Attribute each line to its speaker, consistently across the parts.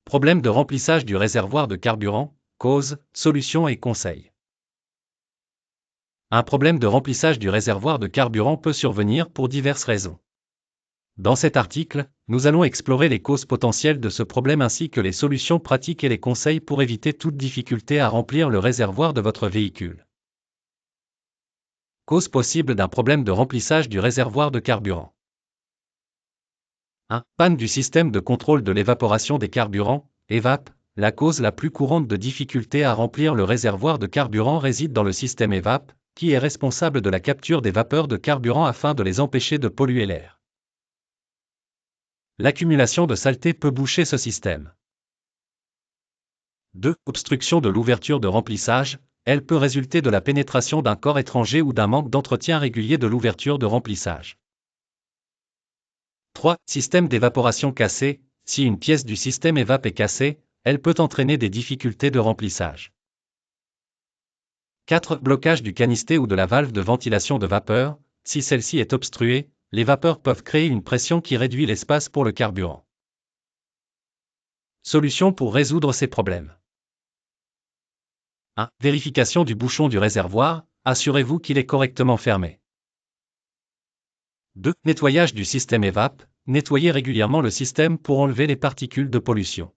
Speaker 1: Problème de remplissage du réservoir de carburant, cause, solution et conseils. Un problème de remplissage du réservoir de carburant peut survenir pour diverses raisons. Dans cet article, nous allons explorer les causes potentielles de ce problème ainsi que les solutions pratiques et les conseils pour éviter toute difficulté à remplir le réservoir de votre véhicule. Cause possible d'un problème de remplissage du réservoir de carburant. 1. Panne du système de contrôle de l'évaporation des carburants, EVAP. La cause la plus courante de difficulté à remplir le réservoir de carburant réside dans le système EVAP, qui est responsable de la capture des vapeurs de carburant afin de les empêcher de polluer l'air. L'accumulation de saleté peut boucher ce système. 2. Obstruction de l'ouverture de remplissage. Elle peut résulter de la pénétration d'un corps étranger ou d'un manque d'entretien régulier de l'ouverture de remplissage. 3. Système d'évaporation cassé. Si une pièce du système EVAP est cassée, elle peut entraîner des difficultés de remplissage. 4. Blocage du canistet ou de la valve de ventilation de vapeur. Si celle-ci est obstruée, les vapeurs peuvent créer une pression qui réduit l'espace pour le carburant. Solution pour résoudre ces problèmes. 1. Vérification du bouchon du réservoir. Assurez-vous qu'il est correctement fermé. 2. Nettoyage du système EVAP. Nettoyez régulièrement le système pour enlever les particules de pollution.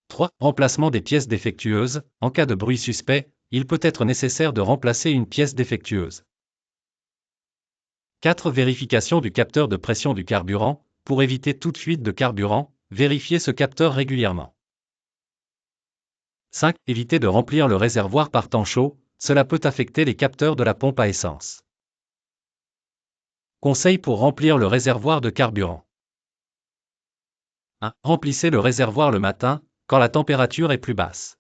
Speaker 1: 3. Remplacement des pièces défectueuses. En cas de bruit suspect, il peut être nécessaire de remplacer une pièce défectueuse. 4. Vérification du capteur de pression du carburant. Pour éviter toute fuite de carburant, vérifiez ce capteur régulièrement. 5. Évitez de remplir le réservoir par temps chaud, cela peut affecter les capteurs de la pompe à essence. Conseils pour remplir le réservoir de carburant. 1. Remplissez le réservoir le matin, quand la température est plus basse.